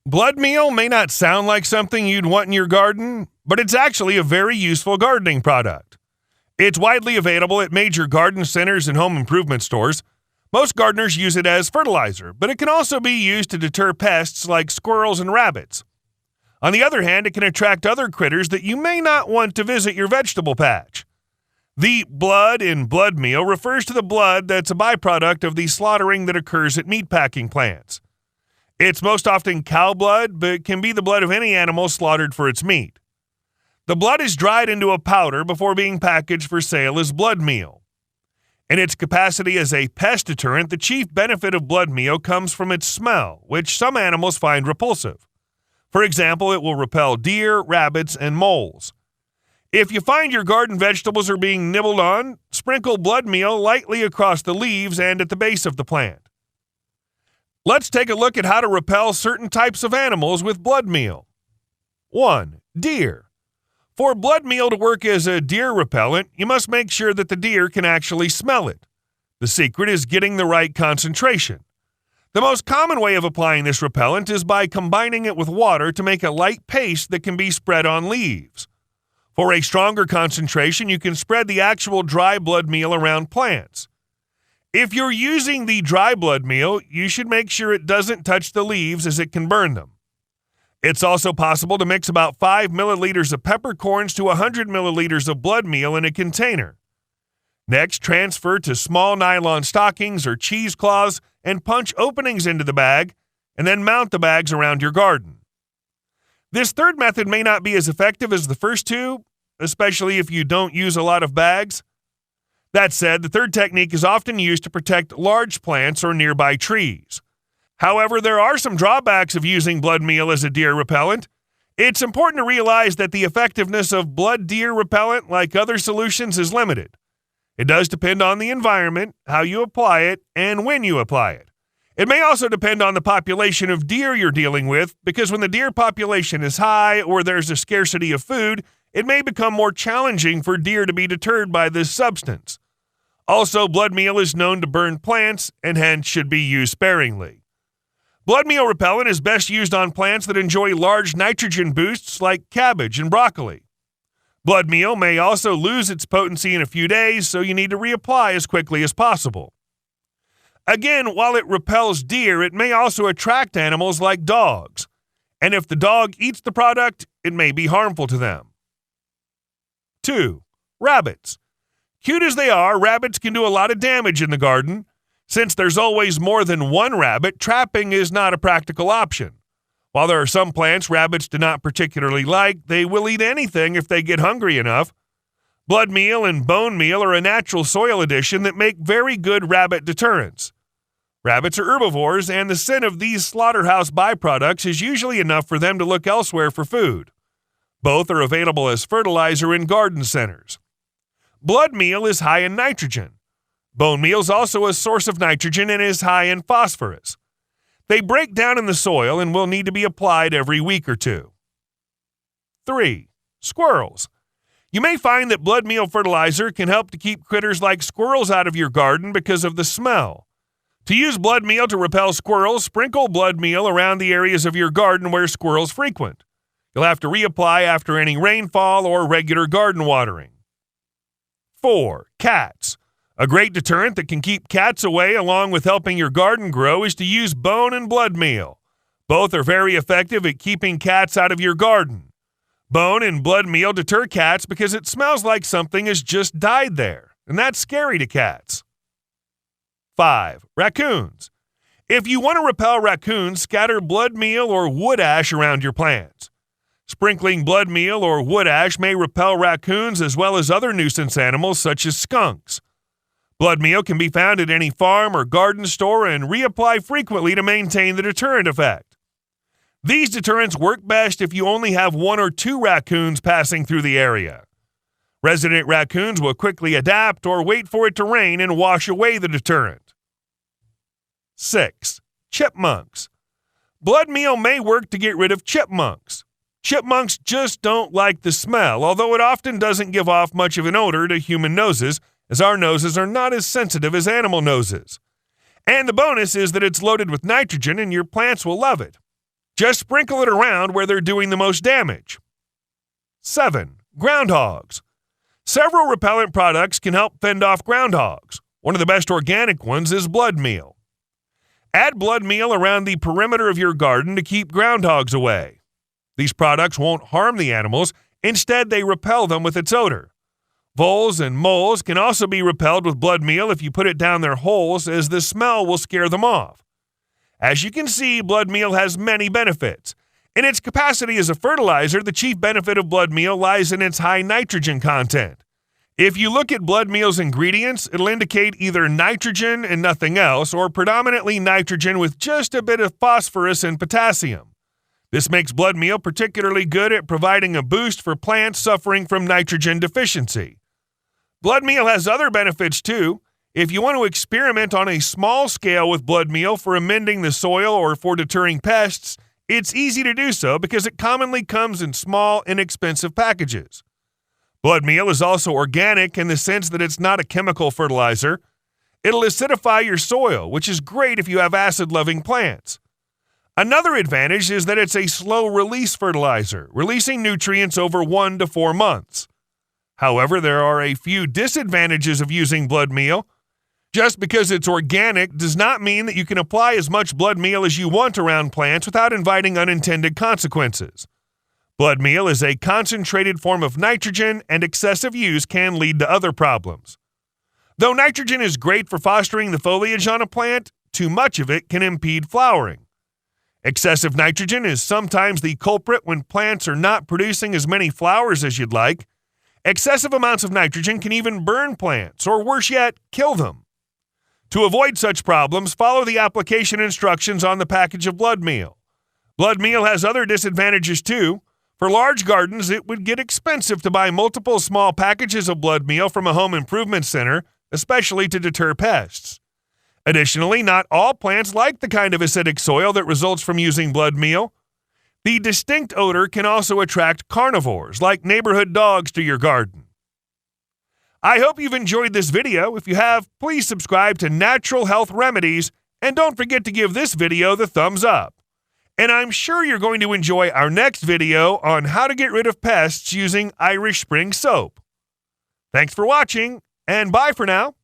Blood meal may not sound like something you'd want in your garden, but it's actually a very useful gardening product. It's widely available at major garden centers and home improvement stores. Most gardeners use it as fertilizer, but it can also be used to deter pests like squirrels and rabbits. On the other hand, it can attract other critters that you may not want to visit your vegetable patch. The blood in blood meal refers to the blood that's a byproduct of the slaughtering that occurs at meatpacking plants. It's most often cow blood, but can be the blood of any animal slaughtered for its meat. The blood is dried into a powder before being packaged for sale as blood meal. In its capacity as a pest deterrent, the chief benefit of blood meal comes from its smell, which some animals find repulsive. For example, it will repel deer, rabbits, and moles. If you find your garden vegetables are being nibbled on, sprinkle blood meal lightly across the leaves and at the base of the plant. Let's take a look at how to repel certain types of animals with blood meal. 1. Deer. For blood meal to work as a deer repellent, you must make sure that the deer can actually smell it. The secret is getting the right concentration. The most common way of applying this repellent is by combining it with water to make a light paste that can be spread on leaves. For a stronger concentration, you can spread the actual dry blood meal around plants. If you're using the dry blood meal, you should make sure it doesn't touch the leaves as it can burn them. It's also possible to mix about 5 milliliters of peppercorns to 100 milliliters of blood meal in a container. Next, transfer to small nylon stockings or cheesecloths and punch openings into the bag, and then mount the bags around your garden. This third method may not be as effective as the first two, especially if you don't use a lot of bags. That said, the third technique is often used to protect large plants or nearby trees. However, there are some drawbacks of using blood meal as a deer repellent. It's important to realize that the effectiveness of blood deer repellent, like other solutions, is limited. It does depend on the environment, how you apply it, and when you apply it. It may also depend on the population of deer you're dealing with, because when the deer population is high or there's a scarcity of food, it may become more challenging for deer to be deterred by this substance. Also, blood meal is known to burn plants and hence should be used sparingly. Blood meal repellent is best used on plants that enjoy large nitrogen boosts like cabbage and broccoli. Blood meal may also lose its potency in a few days, so you need to reapply as quickly as possible. Again, while it repels deer, it may also attract animals like dogs. And if the dog eats the product, it may be harmful to them. 2. Rabbits. Cute as they are, rabbits can do a lot of damage in the garden. Since there's always more than one rabbit, trapping is not a practical option. While there are some plants rabbits do not particularly like, they will eat anything if they get hungry enough. Blood meal and bone meal are a natural soil addition that make very good rabbit deterrents. Rabbits are herbivores, and the scent of these slaughterhouse byproducts is usually enough for them to look elsewhere for food. Both are available as fertilizer in garden centers. Blood meal is high in nitrogen. Bone meal is also a source of nitrogen and is high in phosphorus. They break down in the soil and will need to be applied every week or two. 3. Squirrels. You may find that blood meal fertilizer can help to keep critters like squirrels out of your garden because of the smell. To use blood meal to repel squirrels, sprinkle blood meal around the areas of your garden where squirrels frequent. You'll have to reapply after any rainfall or regular garden watering. 4. Cats. A great deterrent that can keep cats away along with helping your garden grow is to use bone and blood meal. Both are very effective at keeping cats out of your garden. Bone and blood meal deter cats because it smells like something has just died there, and that's scary to cats. 5. Raccoons. If you want to repel raccoons, scatter blood meal or wood ash around your plants. Sprinkling blood meal or wood ash may repel raccoons as well as other nuisance animals such as skunks. Blood meal can be found at any farm or garden store and reapply frequently to maintain the deterrent effect. These deterrents work best if you only have 1 or 2 raccoons passing through the area. Resident raccoons will quickly adapt or wait for it to rain and wash away the deterrent. 6. Chipmunks. Blood meal may work to get rid of chipmunks. Chipmunks just don't like the smell, although it often doesn't give off much of an odor to human noses, as our noses are not as sensitive as animal noses. And the bonus is that it's loaded with nitrogen and your plants will love it. Just sprinkle it around where they're doing the most damage. 7. Groundhogs. Several repellent products can help fend off groundhogs. One of the best organic ones is BLOODMEAL. Add BLOODMEAL around the perimeter of your garden to keep groundhogs away. These products won't harm the animals, instead they repel them with its odor. Voles and moles can also be repelled with BLOODMEAL if you put it down their holes, as the smell will scare them off. As you can see, BLOODMEAL has many benefits. In its capacity as a fertilizer, the chief benefit of BLOODMEAL lies in its high nitrogen content. If you look at BLOODMEAL's ingredients, it'll indicate either nitrogen and nothing else, or predominantly nitrogen with just a bit of phosphorus and potassium. This makes BLOODMEAL particularly good at providing a boost for plants suffering from nitrogen deficiency. BLOODMEAL has other benefits too. If you want to experiment on a small scale with BLOODMEAL for amending the soil or for deterring pests, it's easy to do so because it commonly comes in small, inexpensive packages. BLOODMEAL is also organic in the sense that it's not a chemical fertilizer. It'll acidify your soil, which is great if you have acid-loving plants. Another advantage is that it's a slow-release fertilizer, releasing nutrients over 1 to 4 months. However, there are a few disadvantages of using BLOODMEAL. Just because it's organic does not mean that you can apply as much BLOODMEAL as you want around plants without inviting unintended consequences. BLOODMEAL is a concentrated form of nitrogen, and excessive use can lead to other problems. Though nitrogen is great for fostering the foliage on a plant, too much of it can impede flowering. Excessive nitrogen is sometimes the culprit when plants are not producing as many flowers as you'd like. Excessive amounts of nitrogen can even burn plants, or worse yet, kill them. To avoid such problems, follow the application instructions on the package of BLOODMEAL. BLOODMEAL has other disadvantages too. For large gardens, it would get expensive to buy multiple small packages of BLOODMEAL from a home improvement center, especially to deter pests. Additionally, not all plants like the kind of acidic soil that results from using BLOODMEAL. The distinct odor can also attract carnivores, like neighborhood dogs, to your garden. I hope you've enjoyed this video. If you have, please subscribe to Natural Health Remedies, and don't forget to give this video the thumbs up. And I'm sure you're going to enjoy our next video on how to get rid of pests using Irish Spring soap. Thanks for watching, and bye for now.